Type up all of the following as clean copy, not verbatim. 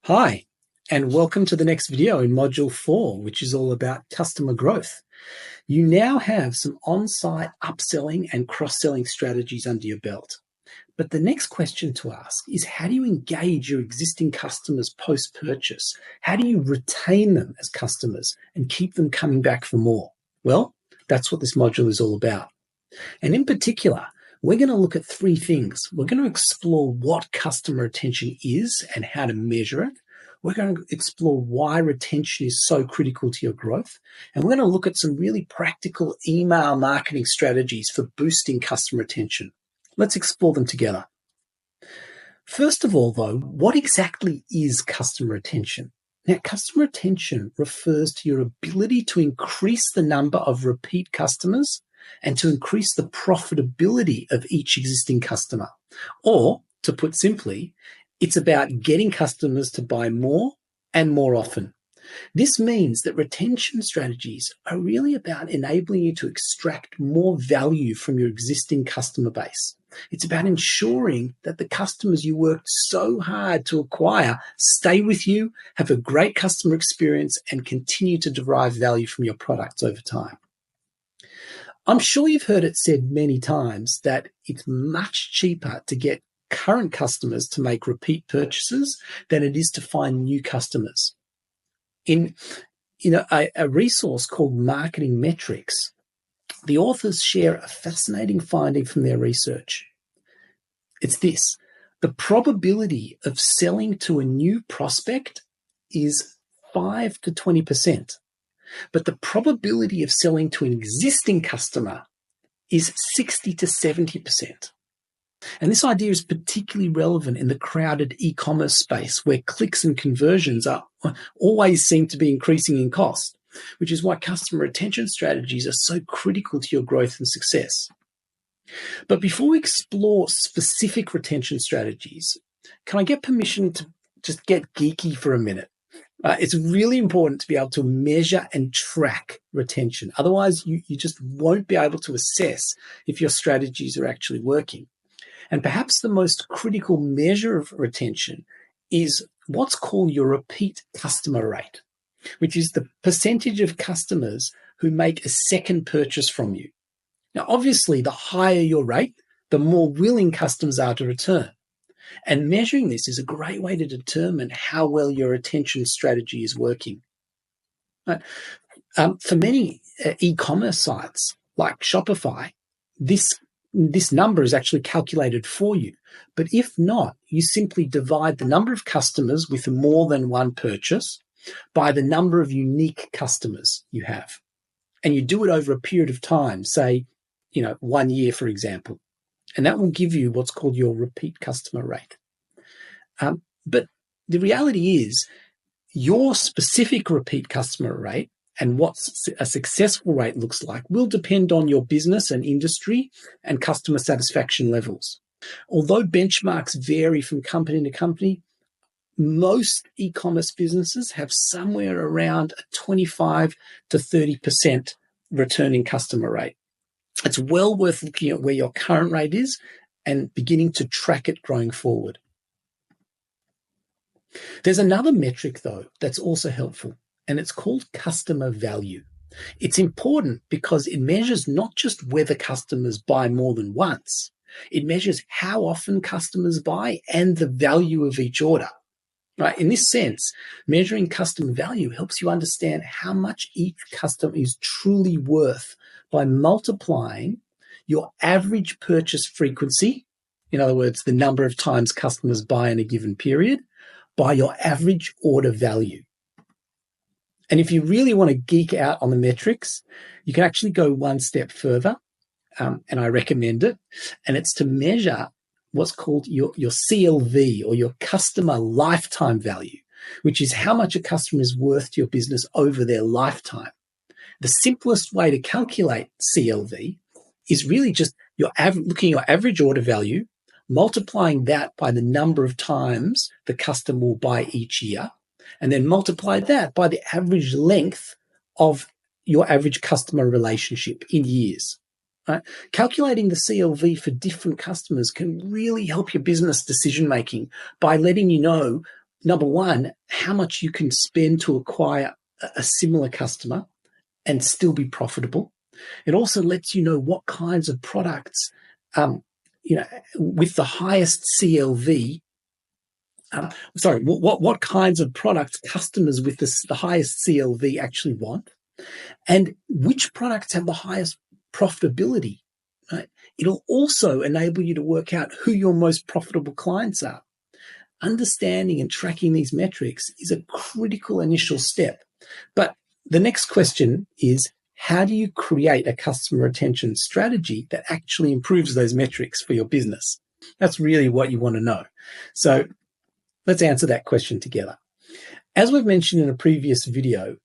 Hi, and welcome to the next video in Module 4, which is all about customer growth. You now have some on-site upselling and cross-selling strategies under your belt. But the next question to ask is, how do you engage your existing customers post-purchase? How do you retain them as customers and keep them coming back for more? Well, that's what this module is all about. And in particular, we're going to look at three things. We're going to explore what customer retention is and how to measure it. We're going to explore why retention is so critical to your growth. And we're going to look at some really practical email marketing strategies for boosting customer retention. Let's explore them together. First of all, though, what exactly is customer retention? Now, customer retention refers to your ability to increase the number of repeat customers and to increase the profitability of each existing customer. Or, to put simply, it's about getting customers to buy more and more often. This means that retention strategies are really about enabling you to extract more value from your existing customer base. It's about ensuring that the customers you worked so hard to acquire stay with you, have a great customer experience, and continue to derive value from your products over time. I'm sure you've heard it said many times that it's much cheaper to get current customers to make repeat purchases than it is to find new customers. In a resource called Marketing Metrics, the authors share a fascinating finding from their research. It's this: the probability of selling to a new prospect is 5 to 20%. But the probability of selling to an existing customer is 60 to 70%. And this idea is particularly relevant in the crowded e-commerce space, where clicks and conversions always seem to be increasing in cost, which is why customer retention strategies are so critical to your growth and success. But before we explore specific retention strategies, can I get permission to just get geeky for a minute? It's really important to be able to measure and track retention. Otherwise, you just won't be able to assess if your strategies are actually working. And perhaps the most critical measure of retention is what's called your repeat customer rate, which is the percentage of customers who make a second purchase from you. Now, obviously, the higher your rate, the more willing customers are to return. And measuring this is a great way to determine how well your retention strategy is working. For many e-commerce sites like Shopify, this number is actually calculated for you. But if not, you simply divide the number of customers with more than one purchase by the number of unique customers you have. And you do it over a period of time, say, 1 year, for example. And that will give you what's called your repeat customer rate. But the reality is your specific repeat customer rate and what a successful rate looks like will depend on your business and industry and customer satisfaction levels. Although benchmarks vary from company to company, most e-commerce businesses have somewhere around a 25 to 30% returning customer rate. It's well worth looking at where your current rate is and beginning to track it going forward. There's another metric, though, that's also helpful, and it's called customer value. It's important because it measures not just whether customers buy more than once, it measures how often customers buy and the value of each order. Right? In this sense, measuring customer value helps you understand how much each customer is truly worth by multiplying your average purchase frequency, in other words, the number of times customers buy in a given period, by your average order value. And if you really want to geek out on the metrics, you can actually go one step further, and I recommend it, and it's to measure what's called your CLV, or your customer lifetime value, which is how much a customer is worth to your business over their lifetime. The simplest way to calculate CLV is really just looking at your average order value, multiplying that by the number of times the customer will buy each year, and then multiply that by the average length of your average customer relationship in years. Right? Calculating the CLV for different customers can really help your business decision-making by letting you know number one, how much you can spend to acquire a similar customer and still be profitable. It also lets you know what kinds of products, with the highest CLV, what kinds of products customers with the highest CLV actually want, and which products have the highest profitability. Right? It'll also enable you to work out who your most profitable clients are. Understanding and tracking these metrics is a critical initial step. But the next question is, how do you create a customer retention strategy that actually improves those metrics for your business? That's really what you want to know. So let's answer that question together. As we've mentioned in a previous video,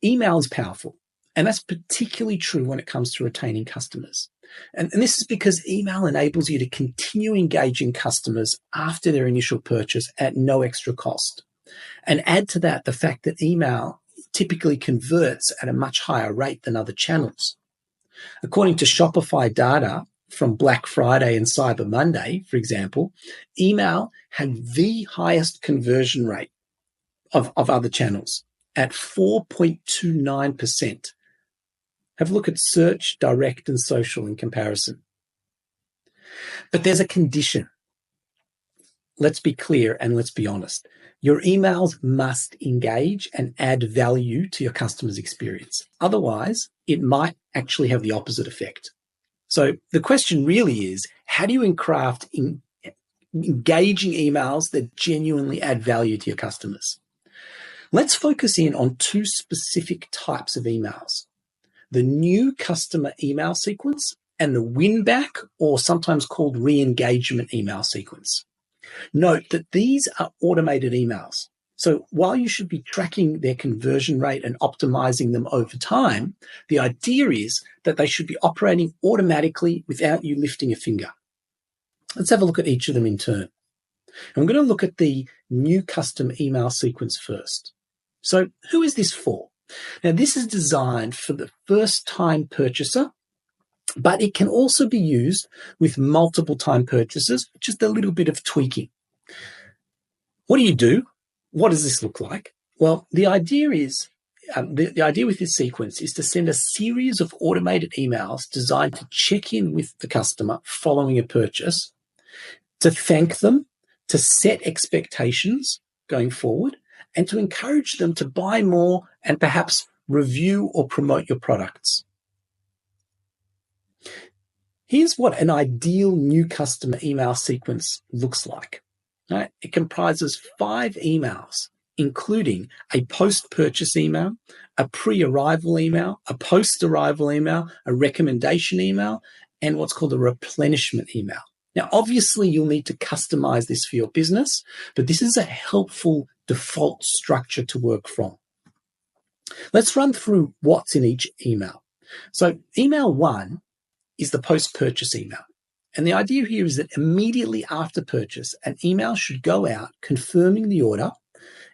email is powerful. And that's particularly true when it comes to retaining customers. And this is because email enables you to continue engaging customers after their initial purchase at no extra cost. And add to that the fact that email typically converts at a much higher rate than other channels. According to Shopify data from Black Friday and Cyber Monday, for example, email had the highest conversion rate of other channels at 4.29%. Have a look at search, direct, and social in comparison. But there's a condition. Let's be clear and let's be honest. Your emails must engage and add value to your customer's experience. Otherwise, it might actually have the opposite effect. So the question really is, how do you craft engaging emails that genuinely add value to your customers? Let's focus in on two specific types of emails: the new customer email sequence and the win-back, or sometimes called re-engagement email sequence. Note that these are automated emails. So while you should be tracking their conversion rate and optimizing them over time, the idea is that they should be operating automatically without you lifting a finger. Let's have a look at each of them in turn. I'm going to look at the new custom email sequence first. So who is this for? Now, this is designed for the first-time purchaser, but it can also be used with multiple-time purchasers, just a little bit of tweaking. What do? What does this look like? Well, the idea is, the idea with this sequence is to send a series of automated emails designed to check in with the customer following a purchase, to thank them, to set expectations going forward, and to encourage them to buy more and perhaps review or promote your products. Here's what an ideal new customer email sequence looks like. Right? It comprises 5 emails, including a post-purchase email, a pre-arrival email, a post-arrival email, a recommendation email, and what's called a replenishment email. Now, obviously, you'll need to customize this for your business, but this is a helpful default structure to work from. Let's run through what's in each email. So email 1 is the post-purchase email. And the idea here is that immediately after purchase, an email should go out confirming the order,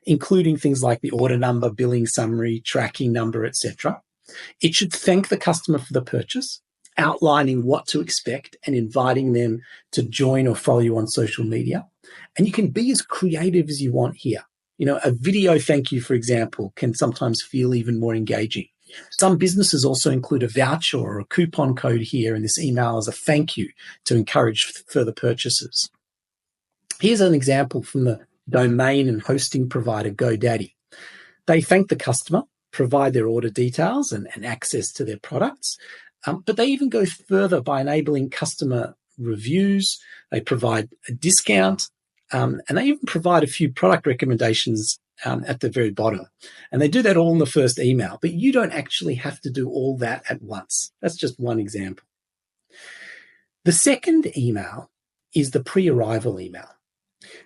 including things like the order number, billing summary, tracking number, etc. It should thank the customer for the purchase, outlining what to expect and inviting them to join or follow you on social media. And you can be as creative as you want here. You know, a video thank you, for example, can sometimes feel even more engaging. Some businesses also include a voucher or a coupon code here in this email as a thank you to encourage further purchases. Here's an example from the domain and hosting provider GoDaddy. They thank the customer, provide their order details and access to their products, but they even go further by enabling customer reviews. They provide a discount, and they even provide a few product recommendations at the very bottom. And they do that all in the first email, but you don't actually have to do all that at once. That's just one example. The second email is the pre-arrival email.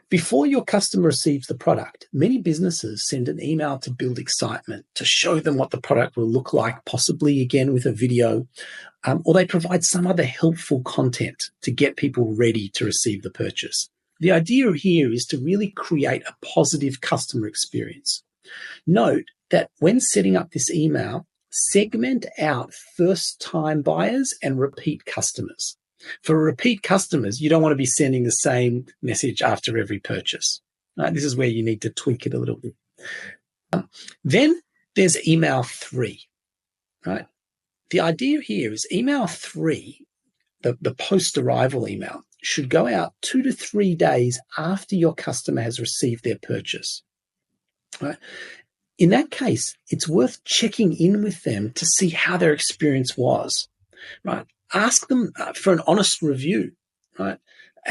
Before your customer receives the product, many businesses send an email to build excitement, to show them what the product will look like, possibly again with a video, or they provide some other helpful content to get people ready to receive the purchase. The idea here is to really create a positive customer experience. Note that when setting up this email, segment out first-time buyers and repeat customers. For repeat customers, you don't want to be sending the same message after every purchase. Right? This is where you need to tweak it a little bit. Then there's email 3. Right? The idea here is email 3, the post-arrival email, should go out 2 to 3 days after your customer has received their purchase. Right? In that case, it's worth checking in with them to see how their experience was. Right? Ask them for an honest review. Right?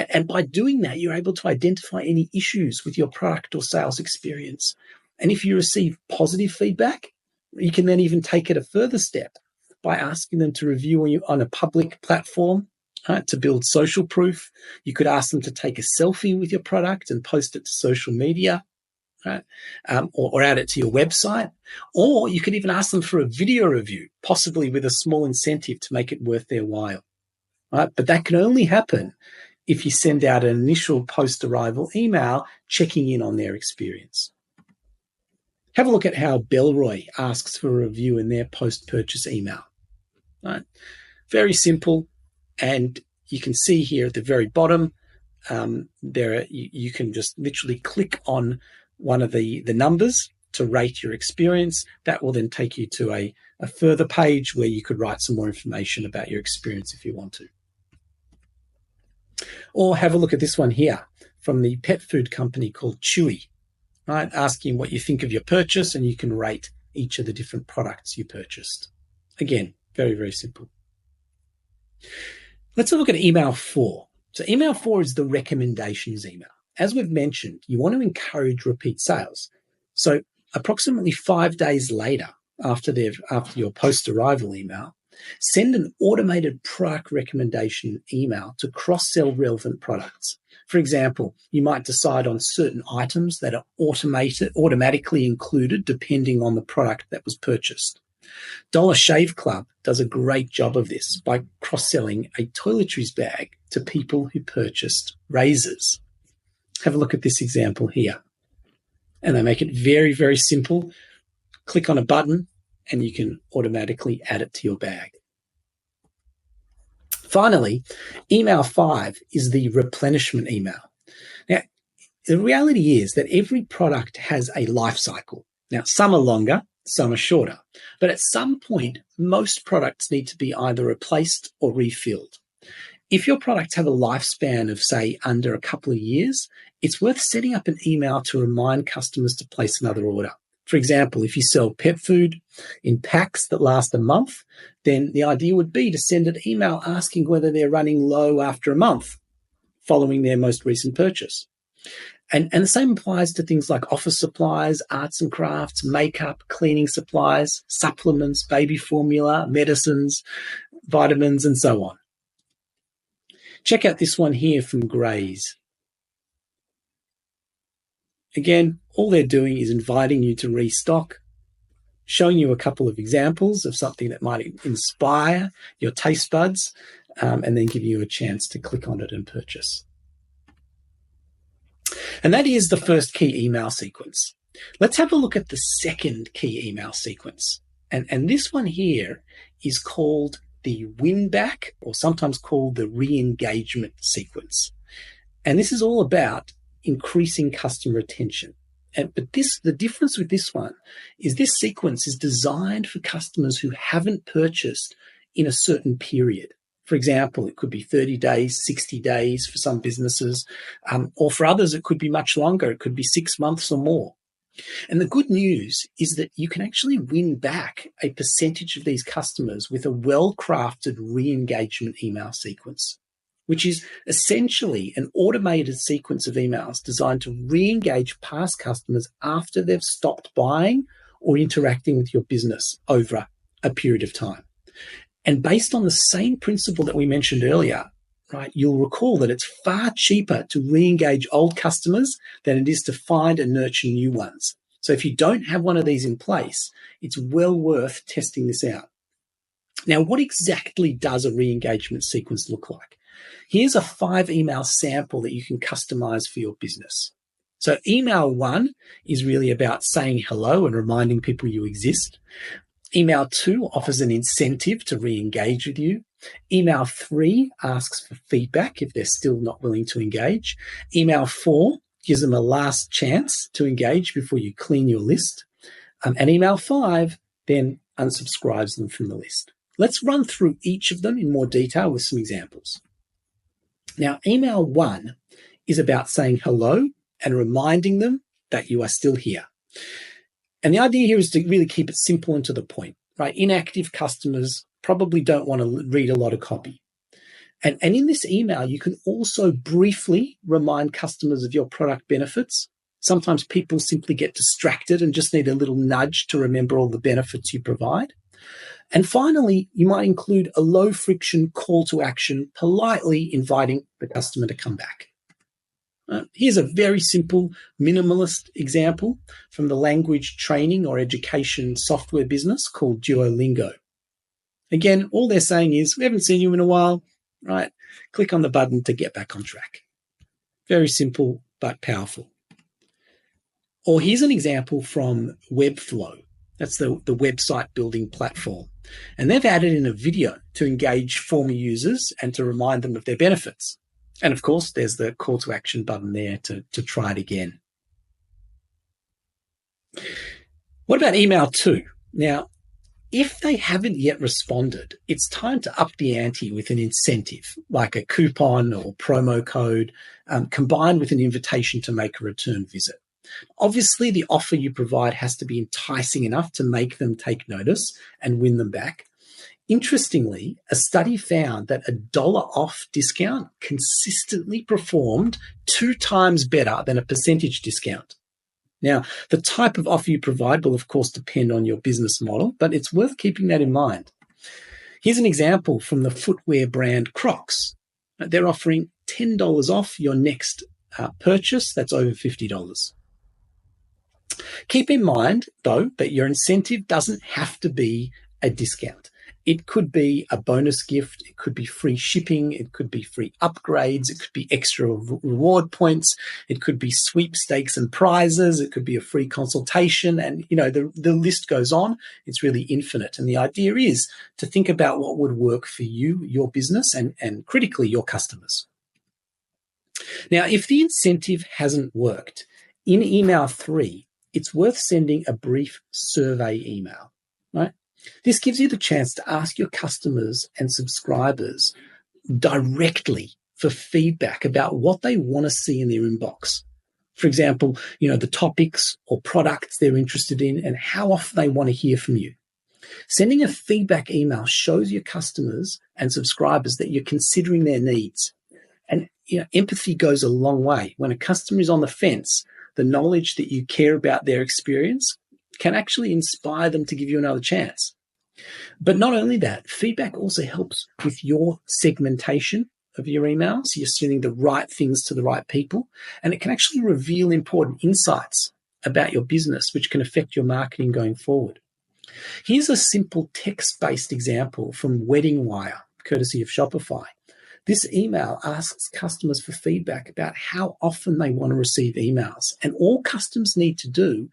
And by doing that, you're able to identify any issues with your product or sales experience. And if you receive positive feedback, you can then even take it a further step by asking them to review you on a public platform, right, to build social proof. You could ask them to take a selfie with your product and post it to social media, right, or add it to your website. Or you could even ask them for a video review, possibly with a small incentive to make it worth their while. Right? But that can only happen if you send out an initial post-arrival email checking in on their experience. Have a look at how Bellroy asks for a review in their post-purchase email. Right? Very simple, and you can see here at the very bottom, you can just literally click on one of the numbers to rate your experience. That will then take you to a further page where you could write some more information about your experience if you want to. Or have a look at this one here from the pet food company called Chewy, right? Asking what you think of your purchase, and you can rate each of the different products you purchased. Again, very, very simple. Let's have a look at email 4. So email 4 is the recommendations email. As we've mentioned, you want to encourage repeat sales. So approximately 5 days later, after your post-arrival email, send an automated product recommendation email to cross-sell relevant products. For example, you might decide on certain items that are automatically included depending on the product that was purchased. Dollar Shave Club does a great job of this by cross-selling a toiletries bag to people who purchased razors. Have a look at this example here. And they make it very, very simple. Click on a button and you can automatically add it to your bag. Finally, email 5 is the replenishment email. Now, the reality is that every product has a life cycle. Now, some are longer, some are shorter, but at some point, most products need to be either replaced or refilled. If your products have a lifespan of, say, under a couple of years, it's worth setting up an email to remind customers to place another order. For example, if you sell pet food in packs that last a month, then the idea would be to send an email asking whether they're running low after a month following their most recent purchase. And the same applies to things like office supplies, arts and crafts, makeup, cleaning supplies, supplements, baby formula, medicines, vitamins, and so on. Check out this one here from Graze. Again, all they're doing is inviting you to restock, showing you a couple of examples of something that might inspire your taste buds, and then give you a chance to click on it and purchase. And that is the first key email sequence. Let's have a look at the second key email sequence. And this one here is called the win back, or sometimes called the re-engagement sequence. And this is all about increasing customer retention. But the difference with this one is this sequence is designed for customers who haven't purchased in a certain period. For example, it could be 30 days, 60 days for some businesses, or for others, it could be much longer. It could be 6 months or more. And the good news is that you can actually win back a percentage of these customers with a well-crafted re-engagement email sequence, which is essentially an automated sequence of emails designed to re-engage past customers after they've stopped buying or interacting with your business over a period of time. And based on the same principle that we mentioned earlier, right, you'll recall that it's far cheaper to re-engage old customers than it is to find and nurture new ones. So if you don't have one of these in place, it's well worth testing this out. Now, what exactly does a re-engagement sequence look like? Here's a 5-email sample that you can customize for your business. So email 1 is really about saying hello and reminding people you exist. Email 2 offers an incentive to re-engage with you. Email 3 asks for feedback if they're still not willing to engage. Email 4 gives them a last chance to engage before you clean your list. And email 5 then unsubscribes them from the list. Let's run through each of them in more detail with some examples. Now, email 1 is about saying hello and reminding them that you are still here. And the idea here is to really keep it simple and to the point, right? Inactive customers probably don't want to read a lot of copy. And in this email, you can also briefly remind customers of your product benefits. Sometimes people simply get distracted and just need a little nudge to remember all the benefits you provide. And finally, you might include a low-friction call to action, politely inviting the customer to come back. Here's a very simple, minimalist example from the language training or education software business called Duolingo. Again, all they're saying is, we haven't seen you in a while, right? Click on the button to get back on track. Very simple, but powerful. Or here's an example from Webflow. That's the website building platform. And they've added in a video to engage former users and to remind them of their benefits. And of course, there's the call to action button there to try it again. What about email 2? Now, if they haven't yet responded, it's time to up the ante with an incentive, like a coupon or promo code, combined with an invitation to make a return visit. Obviously, the offer you provide has to be enticing enough to make them take notice and win them back. Interestingly, a study found that $1 off discount consistently performed 2 times better than a percentage discount. Now, the type of offer you provide will, of course, depend on your business model, but it's worth keeping that in mind. Here's an example from the footwear brand Crocs. They're offering $10 off your next purchase that's over $50. Keep in mind, though, that your incentive doesn't have to be a discount. It could be a bonus gift. It could be free shipping. It could be free upgrades. It could be extra reward points. It could be sweepstakes and prizes. It could be a free consultation. And, the list goes on. It's really infinite. And the idea is to think about what would work for you, your business, and critically, your customers. Now, if the incentive hasn't worked, in email 3, it's worth sending a brief survey email, right? This gives you the chance to ask your customers and subscribers directly for feedback about what they want to see in their inbox. For example, the topics or products they're interested in and how often they want to hear from you. Sending a feedback email shows your customers and subscribers that you're considering their needs. And empathy goes a long way. When a customer is on the fence, the knowledge that you care about their experience can actually inspire them to give you another chance. But not only that, feedback also helps with your segmentation of your emails. You're sending the right things to the right people, and it can actually reveal important insights about your business, which can affect your marketing going forward. Here's a simple text-based example from Wedding Wire, courtesy of Shopify. This email asks customers for feedback about how often they want to receive emails. And all customers need to do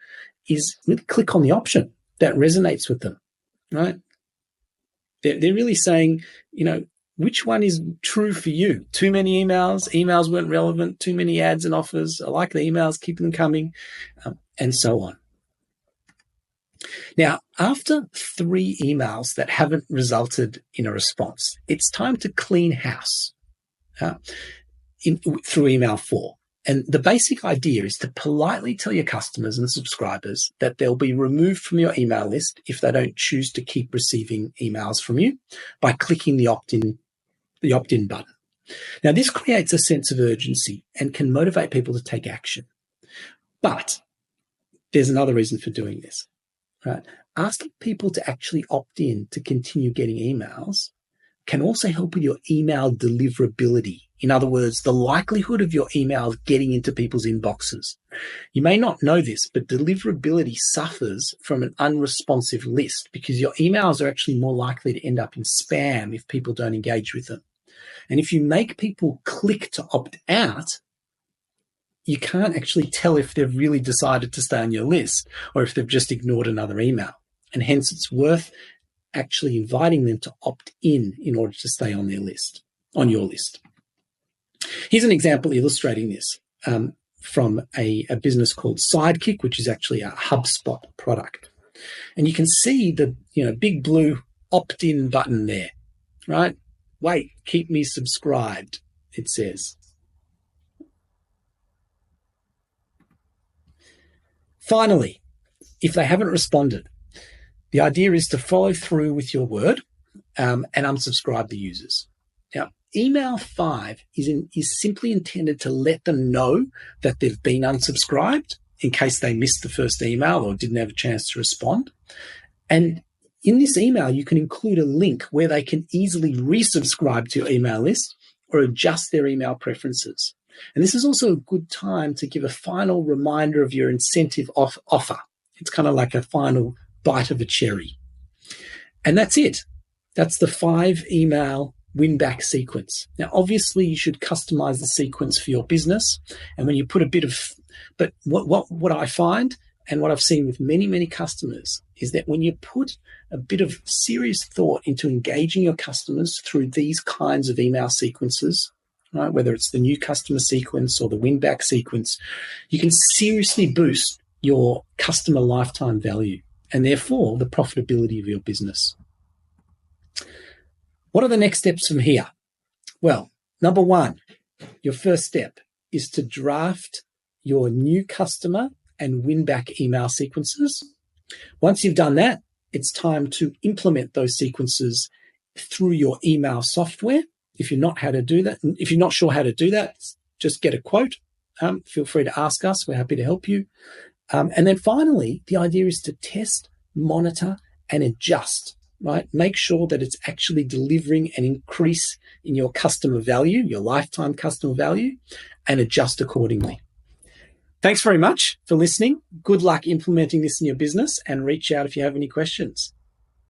is really click on the option that resonates with them, right? They're really saying, which one is true for you? Too many emails weren't relevant, too many ads and offers. I like the emails, keep them coming, and so on. Now, after 3 emails that haven't resulted in a response, it's time to clean house through email 4. And the basic idea is to politely tell your customers and subscribers that they'll be removed from your email list if they don't choose to keep receiving emails from you by clicking the opt-in button. Now, this creates a sense of urgency and can motivate people to take action. But there's another reason for doing this, right? Asking people to actually opt in to continue getting emails can also help with your email deliverability. In other words, the likelihood of your emails getting into people's inboxes. You may not know this, but deliverability suffers from an unresponsive list because your emails are actually more likely to end up in spam if people don't engage with them. And if you make people click to opt out, you can't actually tell if they've really decided to stay on your list or if they've just ignored another email. And hence it's worth actually inviting them to opt in order to stay on your list. Here's an example illustrating this. from a business called Sidekick, which is actually a HubSpot product. And you can see the big blue opt-in button there, right? Wait, keep me subscribed, it says. Finally, if they haven't responded, the idea is to follow through with your word and unsubscribe the users. Now, email 5 is simply intended to let them know that they've been unsubscribed in case they missed the first email or didn't have a chance to respond. And in this email, you can include a link where they can easily resubscribe to your email list or adjust their email preferences. And this is also a good time to give a final reminder of your incentive offer. It's kind of like a final bite of a cherry. And that's it. That's the 5 email win-back sequence. Now, obviously, you should customize the sequence for your business. And when you put a bit of, but what I find and what I've seen with many, many customers is that when you put a bit of serious thought into engaging your customers through these kinds of email sequences, right, whether it's the new customer sequence or the win-back sequence, you can seriously boost your customer lifetime value and therefore the profitability of your business. What are the next steps from here? Well, number 1, your first step is to draft your new customer and win-back email sequences. Once you've done that, it's time to implement those sequences through your email software. If you're not sure how to do that, just get a quote. Feel free to ask us. We're happy to help you. And then finally, the idea is to test, monitor, and adjust, right? Make sure that it's actually delivering an increase in your customer value, your lifetime customer value, and adjust accordingly. Thanks very much for listening. Good luck implementing this in your business, and reach out if you have any questions.